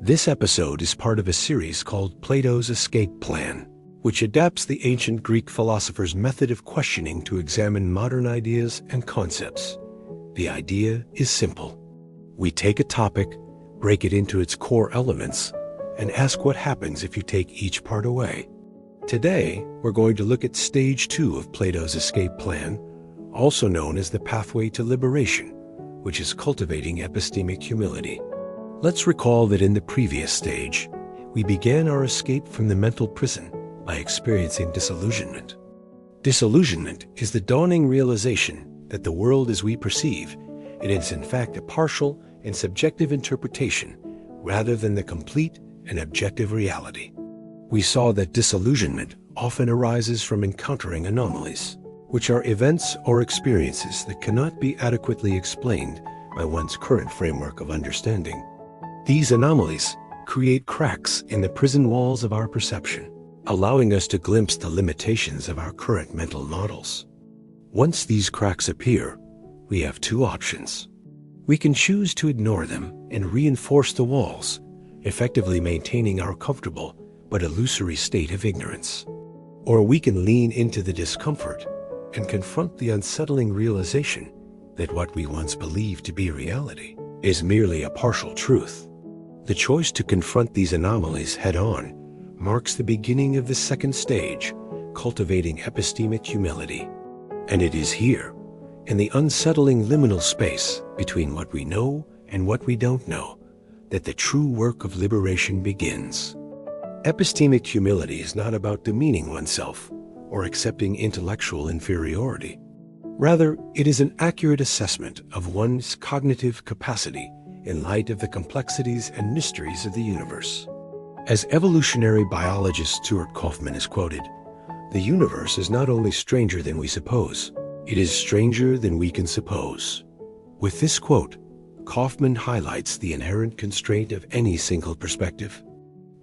This episode is part of a series called Plato's Escape Plan, which adapts the ancient Greek philosopher's method of questioning to examine modern ideas and concepts. The idea is simple. We take a topic, break it into its core elements, and ask what happens if you take each part away. Today, we're going to look at Stage 2 of Plato's Escape Plan, also known as the pathway to liberation, which is cultivating epistemic humility. Let's recall that in the previous stage, we began our escape from the mental prison by experiencing disillusionment. Disillusionment is the dawning realization that the world as we perceive it is in fact a partial and subjective interpretation rather than the complete and objective reality. We saw that disillusionment often arises from encountering anomalies, which are events or experiences that cannot be adequately explained by one's current framework of understanding. These anomalies create cracks in the prison walls of our perception, allowing us to glimpse the limitations of our current mental models. Once these cracks appear, we have two options. We can choose to ignore them and reinforce the walls, effectively maintaining our comfortable but illusory state of ignorance. Or we can lean into the discomfort and confront the unsettling realization that what we once believed to be reality is merely a partial truth. The choice to confront these anomalies head-on marks the beginning of the second stage, cultivating epistemic humility. And it is here, in the unsettling liminal space between what we know and what we don't know, that the true work of liberation begins. Epistemic humility is not about demeaning oneself or accepting intellectual inferiority. Rather, it is an accurate assessment of one's cognitive capacity in light of the complexities and mysteries of the universe. As evolutionary biologist Stuart Kauffman is quoted, "The universe is not only stranger than we suppose, it is stranger than we can suppose." With this quote, Kauffman highlights the inherent constraint of any single perspective.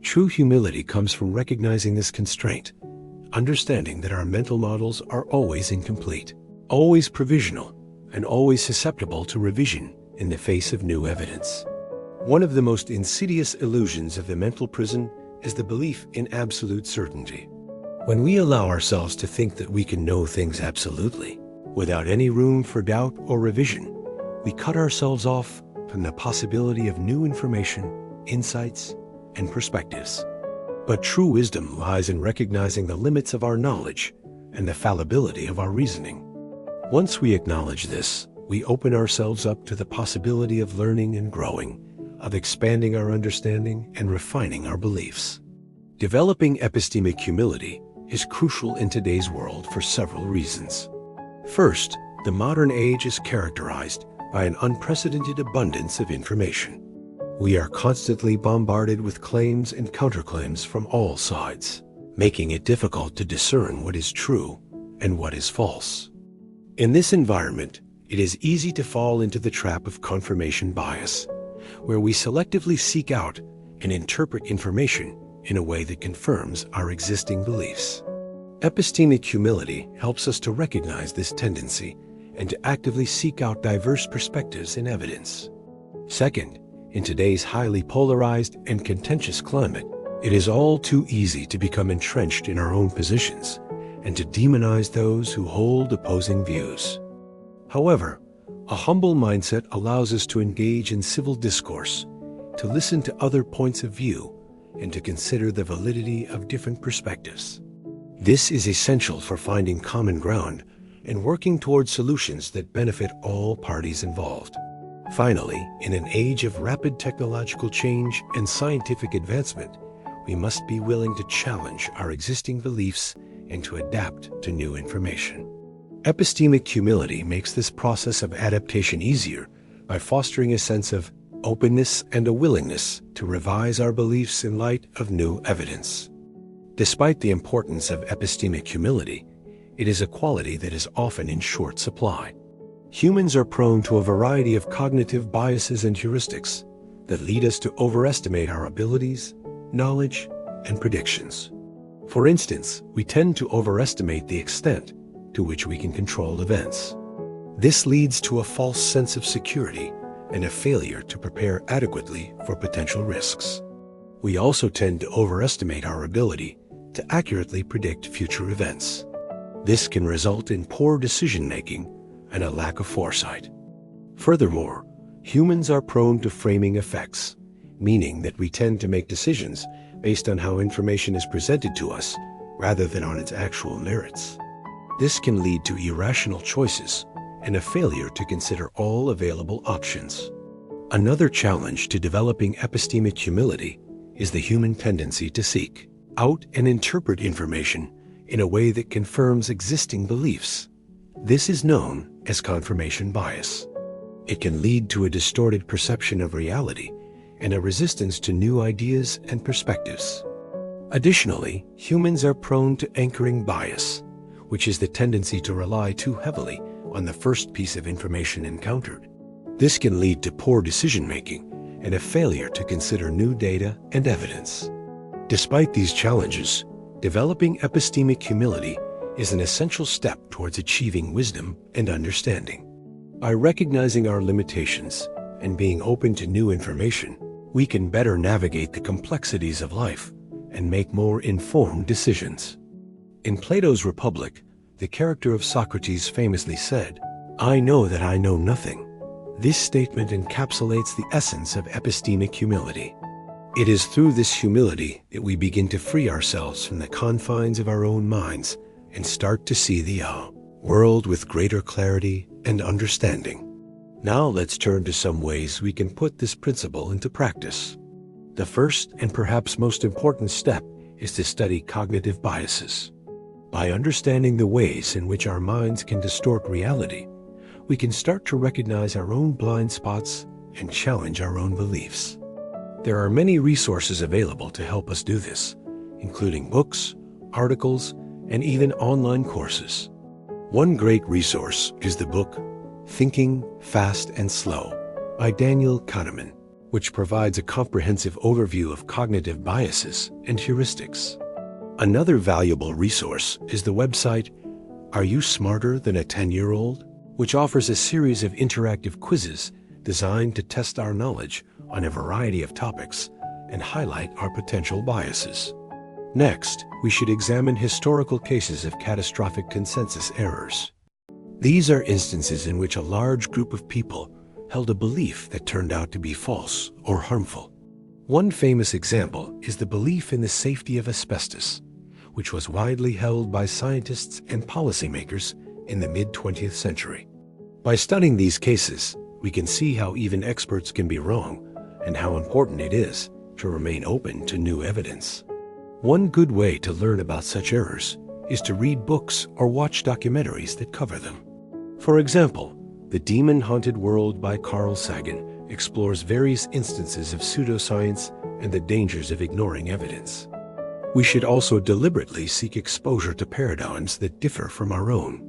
True humility comes from recognizing this constraint, understanding that our mental models are always incomplete, always provisional, and always susceptible to revision in the face of new evidence. One of the most insidious illusions of the mental prison is the belief in absolute certainty. When we allow ourselves to think that we can know things absolutely, without any room for doubt or revision, we cut ourselves off from the possibility of new information, insights, and perspectives. But true wisdom lies in recognizing the limits of our knowledge and the fallibility of our reasoning. Once we acknowledge this, we open ourselves up to the possibility of learning and growing, of expanding our understanding and refining our beliefs. Developing epistemic humility is crucial in today's world for several reasons. First, the modern age is characterized by an unprecedented abundance of information. We are constantly bombarded with claims and counterclaims from all sides, making it difficult to discern what is true and what is false. In this environment, it is easy to fall into the trap of confirmation bias, where we selectively seek out and interpret information in a way that confirms our existing beliefs. Epistemic humility helps us to recognize this tendency and to actively seek out diverse perspectives and evidence. Second, in today's highly polarized and contentious climate, it is all too easy to become entrenched in our own positions and to demonize those who hold opposing views. However, a humble mindset allows us to engage in civil discourse, to listen to other points of view, and to consider the validity of different perspectives. This is essential for finding common ground and working towards solutions that benefit all parties involved. Finally, in an age of rapid technological change and scientific advancement, we must be willing to challenge our existing beliefs and to adapt to new information. Epistemic humility makes this process of adaptation easier by fostering a sense of openness and a willingness to revise our beliefs in light of new evidence. Despite the importance of epistemic humility, it is a quality that is often in short supply. Humans are prone to a variety of cognitive biases and heuristics that lead us to overestimate our abilities, knowledge, and predictions. For instance, we tend to overestimate the extent to which we can control events. This leads to a false sense of security and a failure to prepare adequately for potential risks. We also tend to overestimate our ability to accurately predict future events. This can result in poor decision-making and a lack of foresight. Furthermore, humans are prone to framing effects, meaning that we tend to make decisions based on how information is presented to us rather than on its actual merits. This can lead to irrational choices and a failure to consider all available options. Another challenge to developing epistemic humility is the human tendency to seek out and interpret information in a way that confirms existing beliefs. This is known as confirmation bias. It can lead to a distorted perception of reality and a resistance to new ideas and perspectives. Additionally, humans are prone to anchoring bias, which is the tendency to rely too heavily on the first piece of information encountered. This can lead to poor decision-making and a failure to consider new data and evidence. Despite these challenges, developing epistemic humility is an essential step towards achieving wisdom and understanding. By recognizing our limitations and being open to new information, we can better navigate the complexities of life and make more informed decisions. In Plato's Republic, the character of Socrates famously said, "I know that I know nothing." This statement encapsulates the essence of epistemic humility. It is through this humility that we begin to free ourselves from the confines of our own minds and start to see the world with greater clarity and understanding. Now let's turn to some ways we can put this principle into practice. The first and perhaps most important step is to study cognitive biases. By understanding the ways in which our minds can distort reality, we can start to recognize our own blind spots and challenge our own beliefs. There are many resources available to help us do this, including books, articles, and even online courses. One great resource is the book Thinking Fast and Slow by Daniel Kahneman, which provides a comprehensive overview of cognitive biases and heuristics. Another valuable resource is the website Are You Smarter Than a 10-Year-Old?, which offers a series of interactive quizzes designed to test our knowledge on a variety of topics and highlight our potential biases. Next, we should examine historical cases of catastrophic consensus errors. These are instances in which a large group of people held a belief that turned out to be false or harmful. One famous example is the belief in the safety of asbestos, which was widely held by scientists and policymakers in the mid-20th century. By studying these cases, we can see how even experts can be wrong and how important it is to remain open to new evidence. One good way to learn about such errors is to read books or watch documentaries that cover them. For example, The Demon-Haunted World by Carl Sagan explores various instances of pseudoscience and the dangers of ignoring evidence. We should also deliberately seek exposure to paradigms that differ from our own.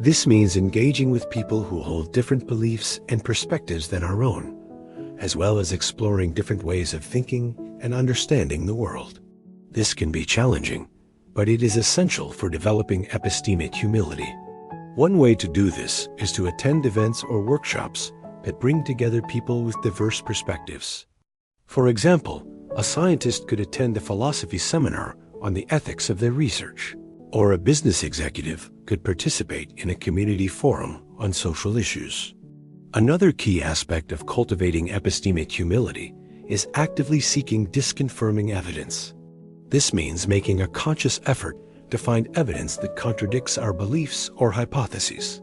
This means engaging with people who hold different beliefs and perspectives than our own, as well as exploring different ways of thinking and understanding the world. This can be challenging, but it is essential for developing epistemic humility. One way to do this is to attend events or workshops that bring together people with diverse perspectives. For example, a scientist could attend a philosophy seminar on the ethics of their research, or a business executive could participate in a community forum on social issues. Another key aspect of cultivating epistemic humility is actively seeking disconfirming evidence. This means making a conscious effort to find evidence that contradicts our beliefs or hypotheses.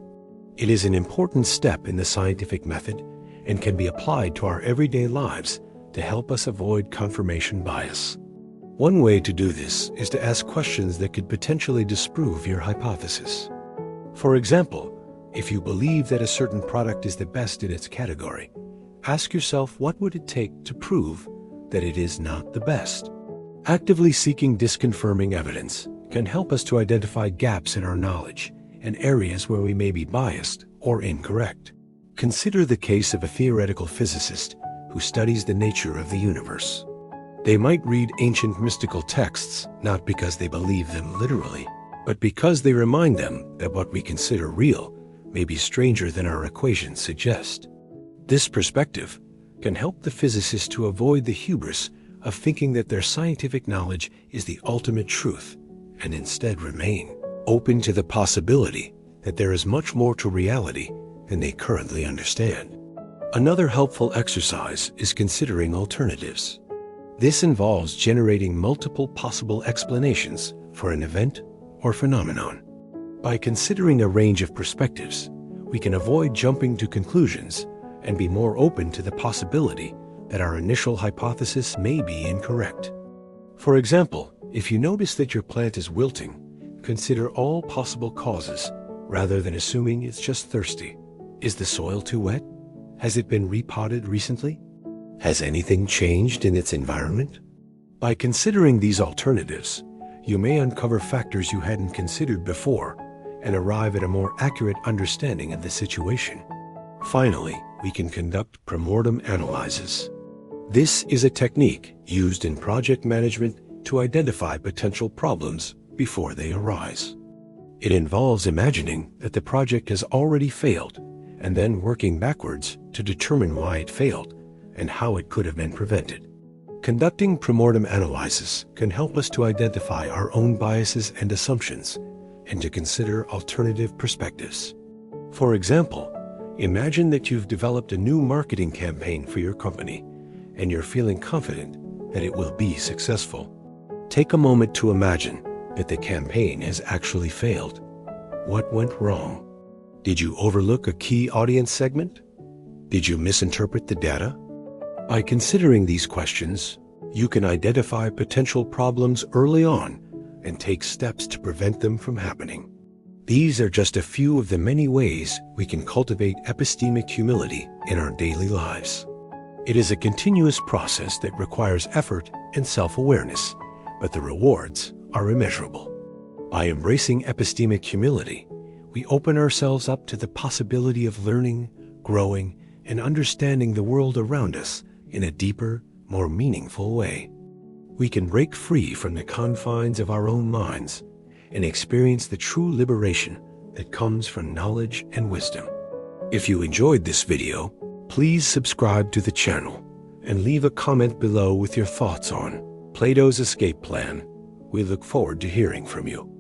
It is an important step in the scientific method and can be applied to our everyday lives to help us avoid confirmation bias. One way to do this is to ask questions that could potentially disprove your hypothesis. For example, if you believe that a certain product is the best in its category, ask yourself what would it take to prove that it is not the best. Actively seeking disconfirming evidence can help us to identify gaps in our knowledge and areas where we may be biased or incorrect. Consider the case of a theoretical physicist who studies the nature of the universe. They might read ancient mystical texts not because they believe them literally, but because they remind them that what we consider real may be stranger than our equations suggest. This perspective can help the physicist to avoid the hubris of thinking that their scientific knowledge is the ultimate truth, and instead remain open to the possibility that there is much more to reality than they currently understand. Another helpful exercise is considering alternatives. This involves generating multiple possible explanations for an event or phenomenon. By considering a range of perspectives, we can avoid jumping to conclusions and be more open to the possibility that our initial hypothesis may be incorrect. For example, if you notice that your plant is wilting, consider all possible causes rather than assuming it's just thirsty. Is the soil too wet? Has it been repotted recently? Has anything changed in its environment? By considering these alternatives, you may uncover factors you hadn't considered before and arrive at a more accurate understanding of the situation. Finally, we can conduct premortem analyses. This is a technique used in project management to identify potential problems before they arise. It involves imagining that the project has already failed and then working backwards to determine why it failed and how it could have been prevented. Conducting premortem analysis can help us to identify our own biases and assumptions and to consider alternative perspectives. For example, imagine that you've developed a new marketing campaign for your company and you're feeling confident that it will be successful. Take a moment to imagine that the campaign has actually failed. What went wrong? Did you overlook a key audience segment? Did you misinterpret the data? By considering these questions, you can identify potential problems early on and take steps to prevent them from happening. These are just a few of the many ways we can cultivate epistemic humility in our daily lives. It is a continuous process that requires effort and self-awareness, but the rewards are immeasurable. By embracing epistemic humility, we open ourselves up to the possibility of learning, growing, and understanding the world around us in a deeper, more meaningful way. We can break free from the confines of our own minds and experience the true liberation that comes from knowledge and wisdom. If you enjoyed this video, please subscribe to the channel and leave a comment below with your thoughts on Plato's escape plan. We look forward to hearing from you.